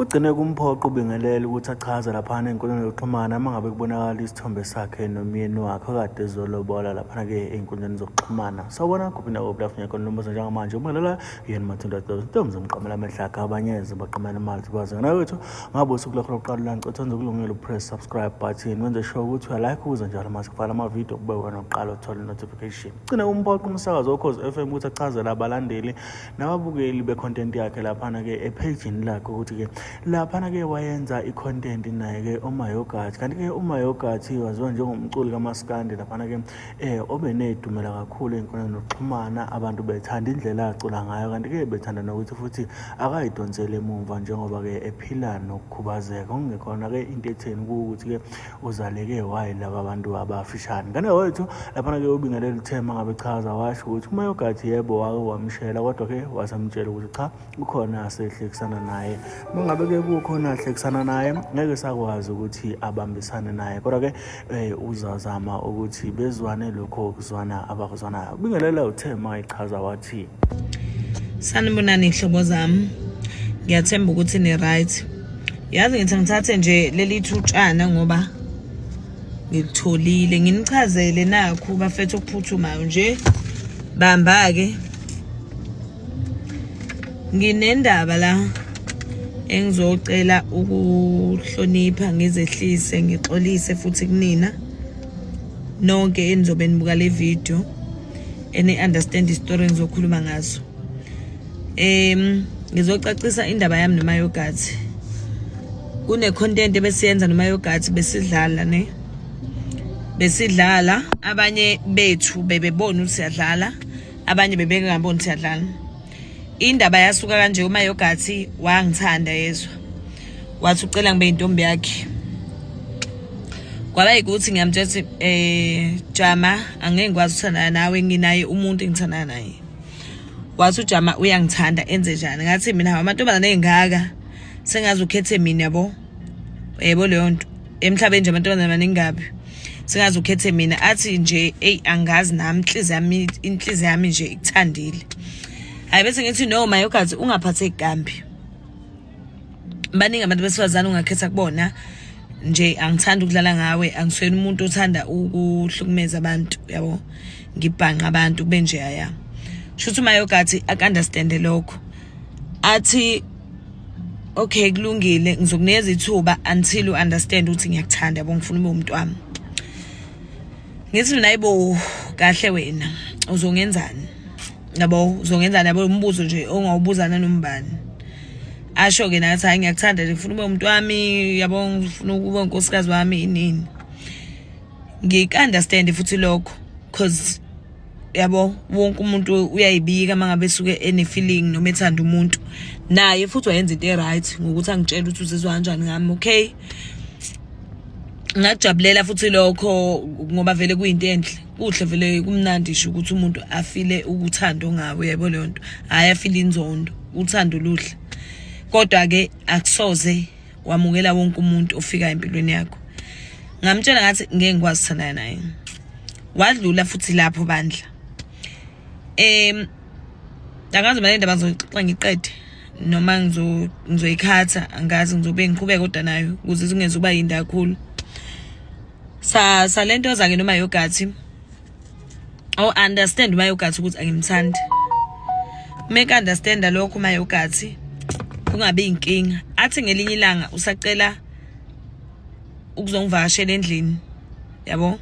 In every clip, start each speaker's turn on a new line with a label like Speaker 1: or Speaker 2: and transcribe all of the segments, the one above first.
Speaker 1: Kugcine kumphoqa ubingelela ukuthi achaze laphana ey'nkundleni zokuxhumana uma ngabe kubonakala isithombe sakhe nomyeni wakhe okade ezolobola laphana-ke ey'nkundleni zokuxhumana. Sawubona kuphi nakuphi lafunya khona nombuzo njengamanje umelela yena Mathunda Ntombi zomqamela amehla akhe abanye zibaqamela imali zikwazi ngana wethu ngabe usuku lakho lokuqala ulancothi ukulungela upress subscribe button wenze sure ukuthi uyalike ukuze njalo mase kufala amavidiyo kube wena oqala uthola notification. Kugcine kumphoqa umsakazo wokhozi FM ukuthi achazele abalandeli nababukeli be-content yakhe laphana-ke ephejini lakhe ukuthi-ke laphana-ke wayenza i-content naye-ke uMayogathi. Kanti-ke uMayogathi waziwa njengomculi kaMaskandi laphana-ke obe nedumela kakhulu ey'nkundleni zokuxhumana, abantu bethanda indlela acula ngayo, kanti-ke bethanda nokuthi futhi akayidonsele emumva njengoba-ke ephila nokukhubazeka. Okungekhona-ke into etheni kuwukuthi-ke uzaleke wayilaba abantu abafishane. Ngane wethu laphana-ke ubingelela uthema ngabe chaza washo ukuthi uMayogathi yebo wake wamshela kodwa-ke wasamtshela ukuthi cha ukhona asehlekisana naye. Ngabe-ke kukhona ahlekisana naye ngeke sakwazi ukuthi abambisane naye, kodwa-ke uzazama ukuthi bezwane lokho okuzwana abakuzwanayo. Ubingelela uthema ichaza wathi,
Speaker 2: sanibonani ihlobo zami, ngiyathemba ukuthi ni-right. Yazi ngithi ngithathe nje leli thutshana ngoba ngilitholile nginichazele nakho bafethu okuphuthumayo nje. Bamba-ke nginendaba la engizocela ukuhlonipha, ngizehlise, ngixolise futhi kunina nonke enizobe nibuka le video eni-understand istory engizokhuluma ngazo. Ngizocacisa indaba yami noMayogathi. Kune-content ebesiyenza noMayogathi, besidlala abanye bethu bebebona ukuthi siyadlala, abanye bebengaboni ukuthi siyadlala. Indaba yasuka kanje, uMayogathi wangithanda yezwa, wathi ucela ngibe intombi yakhe. Kwaba yikuthi ngiyamtshela Jama, angeke ngikwazi ukuthandana nawe, nginaye umuntu engithandana naye. Wathi uJama uyangithanda, enze njani? Ngathi mina amantombazane engaka sengazi ukhethe mina, yabo leyo nto emhlabeni nje amantombazane maningi kabi, sengazi ukhethe mina. Athi nje angazi nami inhliziyo yami nje ikuthandile. Hayi bese ngithi no Mayogathi ungaphatheki kambi. Baningi abantu besifazane ungakhetha kubona nje, angithanda ukudlala ngawe, angisweli umuntu othanda ukuhlukumeza abantu, yabo, ngibhanqa abantu kube nje aya. Shuthi uMayogathi aka-understand lokho. Athi okay kulungile, ngizokunikeza ithuba until u-understand ukuthi ngiyakuthanda, yabo, ngifuna ube umuntu wami. Ngithi mina yibo kahle wena uzongenzani? Yabo uzongenzani? Yabo umbuzo nje ongawubuzana nombani. Asho-ke nathi hayi ngiyakuthanda nje, ngifuna ube umuntu wami, yabo, ngifuna ukuba unkosikazi wami inini. Ngik-understand futhi lokho cause yabo wonke umuntu uyayibika mangabe suke ene-feeling noma ethanda umuntu, naye futhi wayenza into e-right ngokuthi angitshela ukuthi uzizwa kanjani ngami. Okay, ngakujabulela futhi lokho ngoba vele kuyinto enhle, kuhle vele kumnandi nje ukuthi umuntu afile ukuthando ngawe, yabo leyo nto, hayi afile inzondo, uthando luhle. Kodwa-ke akusoze wamukela wonke umuntu ofika empilweni yakho. Ngamtshela ngathi ngeke ngikwazi ukuthandana naye. Wadlula futhi lapho bandla. Angazi manje indaba ngizoxoxa ngiqede noma ngizoyikhatha, angazi ngizobe ngiqhubeka kodwa nayo ukuze zingenze uba yinda kakhulu. Salento zake noMayogathi, understand uMayogathi ukuthi angimthandi. Make understand lokho uMayogathi, kungabe inkinga. Athi ngelinye ilanga usacela ukuzongivakashela endlini, yabo,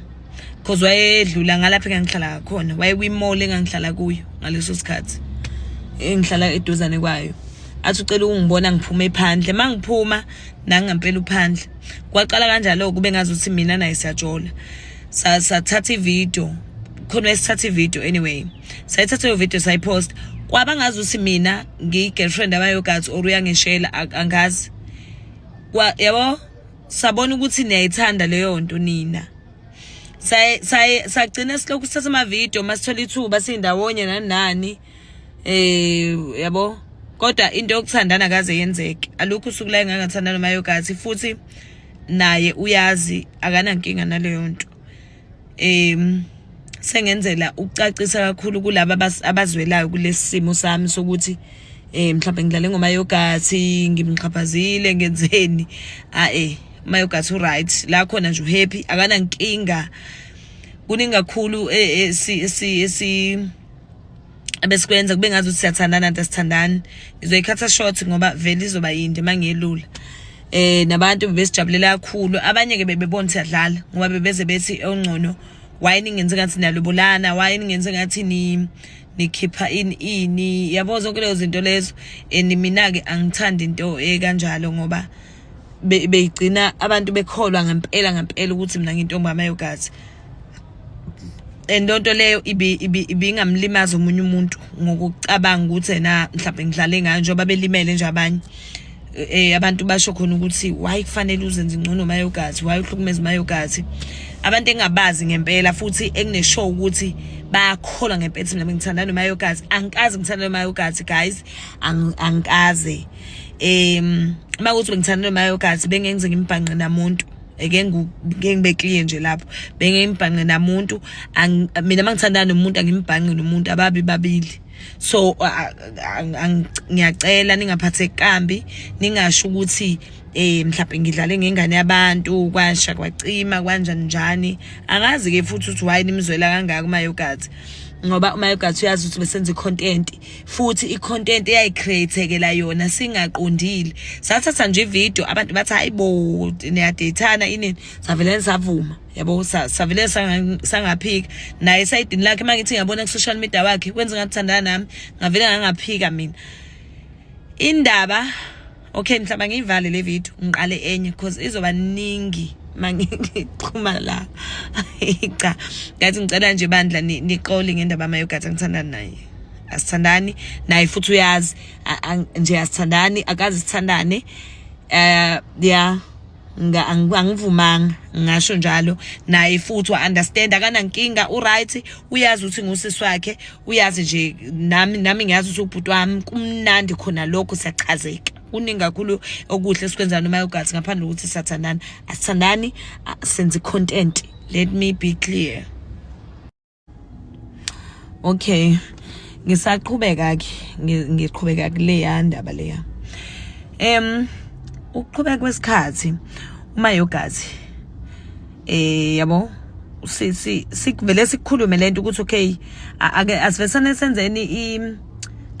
Speaker 2: cause wayedlula ngalapha engangihlala khona, wayekwimall engangihlala kuyo ngaleso sikhathi, engihlala eduzane kwayo. Athi ucela ukungibona ngiphuma ephandle, mangiphuma nangempela uphandle. Kwaqala kanjalo kube ngazuthi mina naye siyajola. Sathatha ivideo, khona esithatha ivideo anyway. Sayithatha iyo video sayipost. Kwaba ngazuthi mina ngiyi-girlfriend kaMayogathi or uyangishela, angazi. Yabo sabona ukuthi niyayithanda leyo nto nina. Sagcina silokhu sithatha amavidiyo masithola ithuba sindawonye nani, yabo. Kodwa into yokuthandana kaze yenzeke. Alukho usuku la engangathandana noMayogathi futhi naye uyazi akanankinga naleyo nto. Sengenzela ukucacisa kakhulu kulabo abazwelayo kulesi simo sami sokuthi mhlawumbe ngidlale ngomayogathi ngimxhaphazile ngenzeni umayogathi right la khona nje uhappy akanankinga kuningi kakhulu abesikwenza kube ngazi ukuthi siyathandana anti asithandani ngizoyikhatha short ngoba vele izoba yinde mangiyelula nabantu bebesijabulela kakhulu abanye ke bebebona siyadlala ngoba bebeze bethi ongcono why ningenze ngathi nalobolana why ningenze ngathi nikhipha ini yabo zonke lezo zinto lezo mina ke angithandi into kanjalo ngoba beyigcina abantu bekholwa ngempela ukuthi mina ngintombi amayogathi endonto leyo ibingamlimaza umunye umuntu ngokucabanga ukuthi ena mhlawumbe ngidlale ngayo njengoba belimele nje abanye abantu basho khona ukuthi why kufanele uzenze ingcono mayogathi why uhlukumeza mayogathi abantu engabazi ngempela futhi ekuneshow ukuthi bayakholwa ngempela mina ngithandana nomayogathi angikazi ngithandana nomayogathi guys angikaze makuthi ngithandana nomayogathi bengenze ngimbhanqe namuntu ngibe clear nje lapho bengimbhanqe namuntu mina mangithandana nomuntu angimbhanqe nomuntu ababi babili so ngiyacela ningaphatheki kambi ningasho ukuthi mhlawumbe ngidlale ngengane yabantu kwasha kwacima kanjani njani angazi ke futhi ukuthi why nimzwela kangaka umayogathi ngoba umayogathi uyazi ukuthi besenza icontent futhi icontent eyayicreatekela yona singaqondile sathatha nje ivideo abantu bathi hayibo niyadatana inini savele savuma yabo savele sangaphika naye sayidini lakhe mangithi ngiyabona ku social media wakhe kwenza ngathandana nami ngavele ngangaphika mina indaba okay mhlawumbe ngivale le video ngiqale enye because izoba ningi mangiqhuma la cha ngathi ngicela nje bandla niqole ngendaba amayogathi ngithandana naye asithandani naye futhi uyazi nje asithandani akazi sithandane angivumanga ngasho njalo naye futhi wa-understand akanankinga uright uyazi ukuthi ngusisi wakhe uyazi nje nami ngiyazi ukuthi ubhuti wami kumnandi khona lokho siyachazeka kuningi kakhulu okuhle sikwenza nomayogathi ngaphandle ukuthi siyathandana asithandani senze content let me be clear okay ngisaqhubeka ke ngiqhubeka kule yandaba leya ukuqhubeka kwesikhathi umayogathi yabo sikuvele sikhulume lento ukuthi okay asivesane senzeni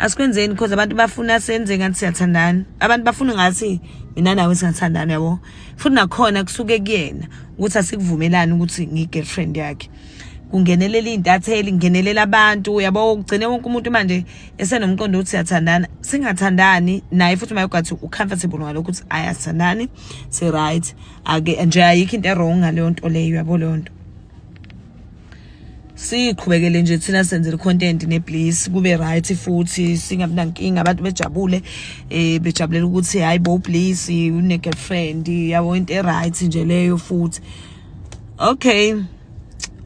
Speaker 2: asikwenzeni because abantu bafuna senze ngathi siyathandana abantu bafuna ngathi mina nawe singathandana yabo futhi nakhona kusuke kuyena ukuthi asikuvumelani ukuthi ngigirlfriend yakhe kungenelela intatheli ngenelela abantu yabo ugcine wonke umuntu manje esenomqondo ukuthi siyathandana singathandani naye futhi mayogathi ucomfortable ngalokho ukuthi ayasithandani si right ake nje ayikho into wrong ngaleyo nto leyo yabo leyo nto siqhubekele nje thina senze content nebliss kube right futhi singabinankinga abantu bejabule bejabulela ukuthi hayibo bliss une girlfriend yabo into right nje leyo futhi okay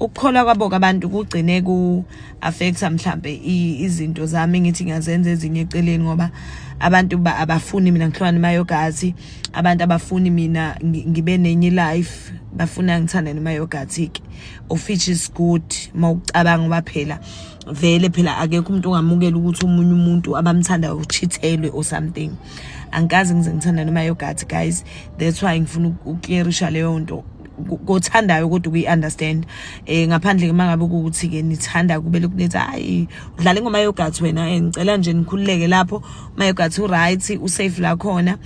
Speaker 2: ukukhola kwabo abantu kugcine ku affecta mhlambe izinto zami ngithi ngiyazenza ezinye eceleni ngoba abantu abafuni mina ngihlwana mayogathi abantu abafuni mina ngibe nenye life bafuna ngithanda nemayogathi ke of which is good mawucabanga ngoba phela vele phela akekho umuntu ongamukela ukuthi umunye umuntu abamthanda uchithelwe or something angikazi ngize ngithanda nemayogathi guys that's why ngifuna ukuklerisha leyo nto kothandayo kodwa uyi-understand ngaphandle ke mangabe ukuthi ke nithanda kubele kunethi hayi udlala ngomayogathi wena ngicela nje nikhululeke lapho umayogathi uright usafe la khona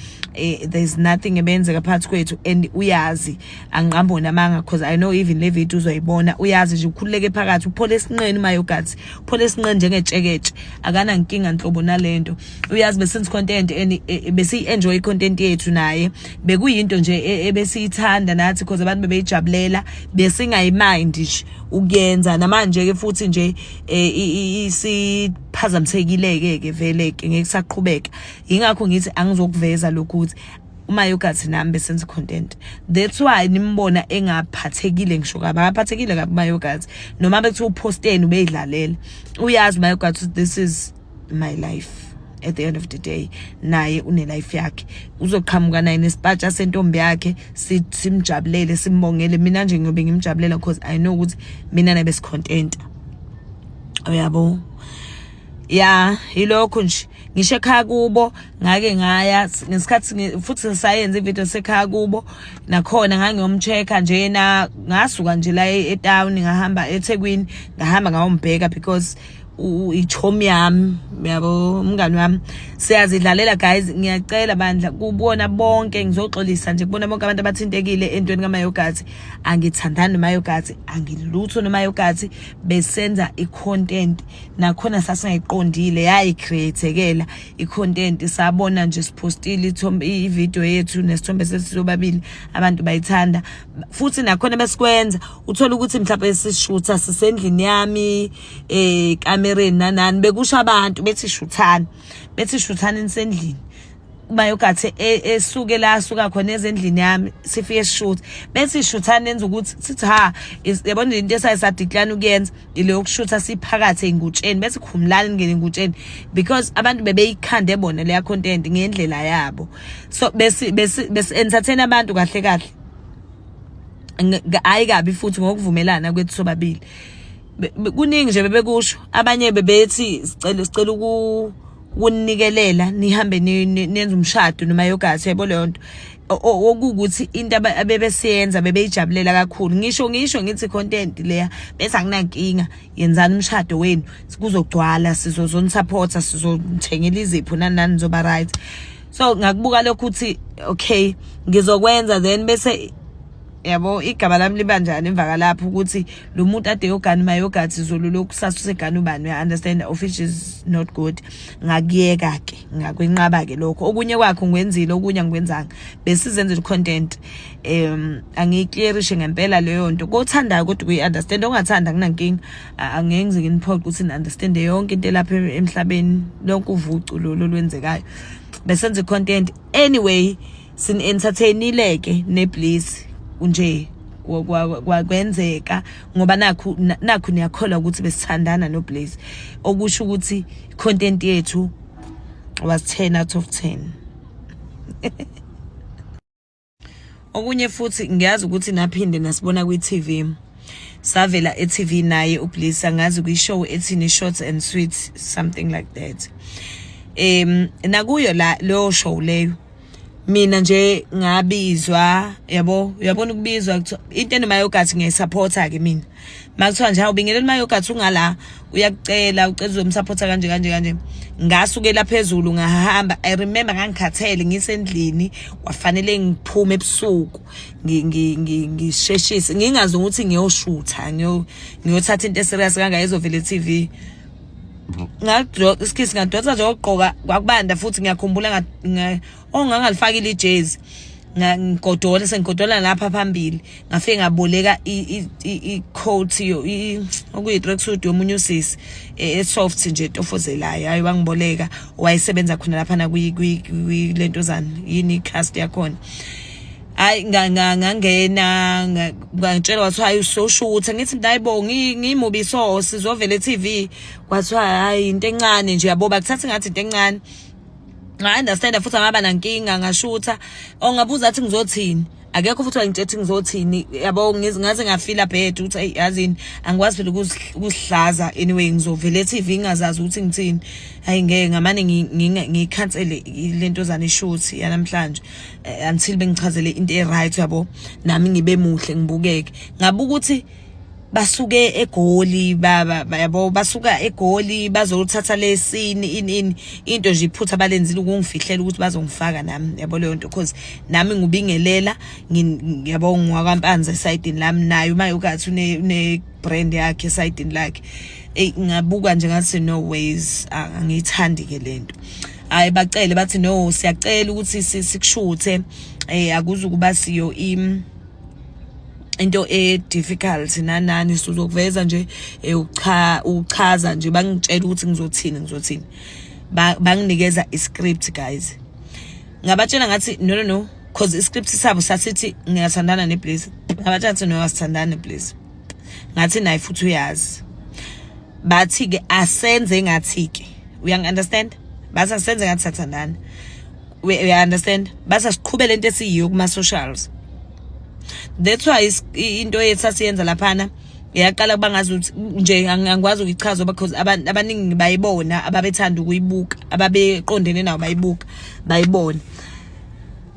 Speaker 2: there's nothing ebenzeka phakathi kwethu and uyazi angiqambo namanga because I know even le video uzoyibona uyazi nje ukhululeke phakathi uphole esinqeni umayogathi uphole esinqeni njengetsheketshe akana nkinga nhlobo nalento uyazi besenze content and besi-enjoy content yethu naye bekuyinto nje ebesiyithanda nathi because abantu bebeyijabulela besingayimind nje ukuyenza namanje ke futhi nje isiphazamisekile ke vele ke ngeke saqhubeka ingakho ngithi angizokuveza lokhu ukuthi umayogathi nami besenze content that's why nimbona engaphathekile ngisho kabaphathekile kabi umayogathi noma bethi uposteni ubeyidlalela uyazi umayogathi this is my life at the end of the day naye une life yakhe uzoqhamuka naye nesipatsha sentombi yakhe simjabulele simbongele mina nje ngobe ngimjabulela because I know ukuthi mina nabe sicontent uyabo ya ilokho nje ngisho ekhaya kubo ngake ngaya ngesikhathi futhi sayenza ivideo sekhaya kubo nakhona ngangiyomchecka nje ngasuka nje la etown ngahamba eThekwini ngahamba ngayombheka because ichomi yami yabo umngani wami siyazidlalela guys ngiyacela bandla kubona bonke ngizoxolisa nje kubona bonke abantu abathintekile entweni kaMayogathi angithandani noMayogathi angilutho noMayogathi besenza icontent nakhona sasingayiqondile yayicreatekela icontent sabona nje sipostile ivideo yethu nesithombe sethu sobabili abantu bayithanda futhi nakhona besikwenza uthola ukuthi mhlawumbe sishutha sisendlini yami kamereni nanani bekusha abantu bethi shuthani nisendlini Mayogathi esuke la asuka khona ezendlini yami sifike sishoot bethi shuthani enza ukuthi sithi yabona into esayisadiklana ukuyenza ile yokushutha siphakathi engutsheni bethi khumlani ngene engutsheni because abantu bebeyikhande bona leya content ngendlela yabo so bese entertain abantu kahle ayikabi futhi ngokuvumelana kwethu sobabili kuningi nje bebekusho abanye bebethi sicela ukunikelela nihambe nenza umshado noMayogathi yabo leyo nto okukuthi into abebesiyenza bebeyijabulela kakhulu ngisho ngithi content leya bese akunankinga yenzani umshado wenu kuzogcwala sizozona supporta sizomthengela izipho nani zoba right so ngakubuka lokho uthi okay ngizokwenza then bese yabo igaba lami libanjani emva kalapho ukuthi lo muntu ade yogani Mayogathi izolo lokusasa usegani ubani I understand which is not good ngakuyeka ke ngakwenqaba ke lokho okunye kwakho ngwenzile okunye angikwenzanga besizenza content angiclearishe ngempela leyo nto kothandayo kodwa uyi understand ongathanda kunankinga angeke nginiphoqa ukuthi ni understand yonke into lapha emhlabeni lonke uvucu lo lwenzekayo besenza content anyway sin entertainileke ne please unje kwakwenzeka ngoba nakho niyakholwa ukuthi besithandana no Blaze okusho ukuthi content yethu was 10 out of 10 okunye futhi ngiyazi ukuthi naphinde nasibona kwi-TV savela e-TV naye uBlaze angazi kuyishow ethini short and sweet something like that nakuyo lo show leyo mina nje ngabizwa yabona ukubizwa into eNoMayogathi ngiyisupporta ke mina makuthiwa nje awubingeleli Mayogathi ungala uyakucela ucela uzomsupporta kanje ngasukela phezulu ngahamba I remember ngangikhathele ngisendlini kwafanele ngiphume ebusuku ngisheshise ngingazi ukuthi ngiyoshutha ngiyothatha into eserious kanga ezovela eTV isikisi ngadonsa nje ogqoka kwakubanda futhi ngiyakhumbula ongangalifakile ijezi ngigodola sengigodola lapha phambili ngafike ngaboleka i-coat okuyi tracksuit yomunye usisi soft nje tofozelayo hayi wangiboleka wayesebenza khona lapha na lentozana yini cast yakhona hayi ngangena ngantshela wathi hayi usoshutha ngithi ndayibo ngimubi so sizovela eTV kwathiwa hayi into encane nje yabo bakuthatha ngathi into encane I understand futhi angaba nankinga ngashutha ongabuza athi ngizothini akekho futhi wangitshethi ngizothini yabo ngaze ngafila bad ukuthi yazini angikwazi phela ukusihlaza anyway ngizovela eTV ngazazi ukuthi ngithini hayi ngeke ngamane ngikhansele lento zana ishoot yanamhlanje until bengichazele into eright yabo nami ngibe muhle ngibukeke ngabuka ukuthi basuke eGoli yabo basuka eGoli bazothatha lesini into nje iphutha balenzile ukungifihlela ukuthi bazongifaka nami yabo leyo nto because nami ngubingelela yabo ngwakwaMpanza eside lami nayo Mayogathi une brand yakhe eside lakhe ngabuka nje ngathi no ways angithandi ke lento hayi bacele bathi no siyacela ukuthi sikushuthe akuzukuba siyo into difficult nanani sizokuveza nje uchaza nje bangitshela ukuthi ngizothini banginikeza iscript guys ngabatshela ngathi no cause iscript sabo sasithi ngiyathandana neBlaze ngabatshela ngathi no asithandane neBlaze ngathi nayi futhi uyazi bathi ke asenze ngathi ke understand basa senze ngathi sathandana we understand basa siqhubele into esiyiyo kuma socials. That's why into yethu asiyenza laphana ngiyaqala kubangazi ukuthi nje angikwazi ukuyichaza because abantu abaningi bayibona ababethanda ukuyibuka ababeqondene nawo bayibona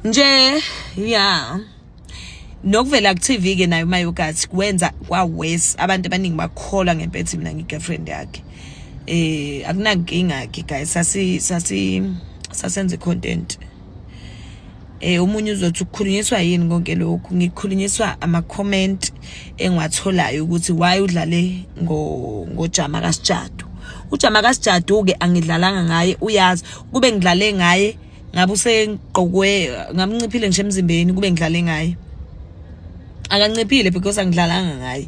Speaker 2: nje yeah. Nokuvela ku TV ke nayo mayogathi kwenza kwawes abantu abaningi bakholwa ngempethu mina ngigirlfriend yakhe. Akunankinga ke guys, sasenze content. Umunye uzothi ukukhulunyiswa yini konke lokhu, ngikhulunyiswa ama comment engiwatholayo ukuthi why udlale ngojama kaSjadu. Ujama kaSjadu ke angidlalanga ngaye, uyazi kube ngidlale ngaye ngabe usengqokwe ngamnciphile nje emzimbeni kube ngidlale ngaye. Akanciphile because angidlalanga ngaye.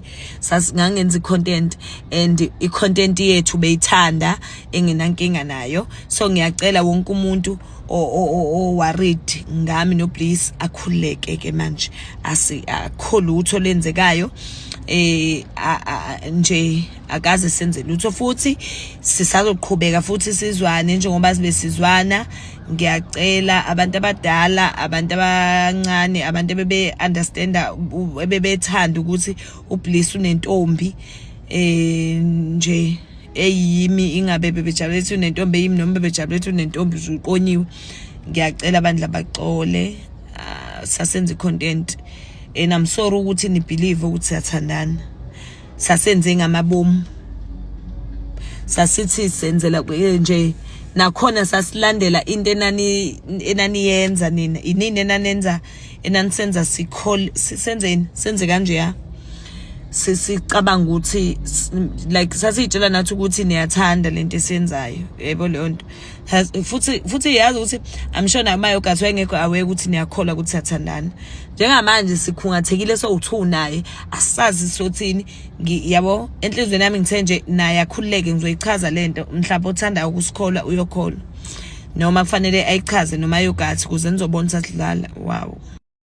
Speaker 2: Ngangenza content and i-content yethu beyithanda enginankinga nayo. So ngiyacela wonke umuntu worried ngami no Bliss akhuleke ke manje akho lutho lenzekayo nje akaze senze lutho futhi sisazoqhubeka futhi sizwane njengoba sibe sizwana. Ngiyacela abantu abadala abantu abancane abantu bebe understanda bebethanda ukuthi uBliss unentombi nje eyimi ingabe bebejabulethe unentombi eyimi noma bebejabulethe unentombi uqonyiwe. Ngiyacela abantu labaxole sasenze content and I'm sorry ukuthi ni believe ukuthi siyathandana. Sasenze ngamabomu sasithi senzela nje nakhona sasilandela into enaniyenza nina inini enanenza enanisenza senze kanje ya sicabanga ukuthi like sasitshela nathi ukuthi niyathanda lento esenzayo yebo leyo nto futhi yazi ukuthi I'm sure na mayogathi wayengekho aware ukuthi niyakholwa ukuthi siyathandana. Njengamanje sikhungathekile so2 naye asazi sothini yabo enhlizweni yami ngithe nje naye akhululeke ngizoyichaza lento mhlawumbe othanda ukusikholwa uyokholwa noma kufanele ayichaze noma yogathi kuze nizobona sasidlala. Wow.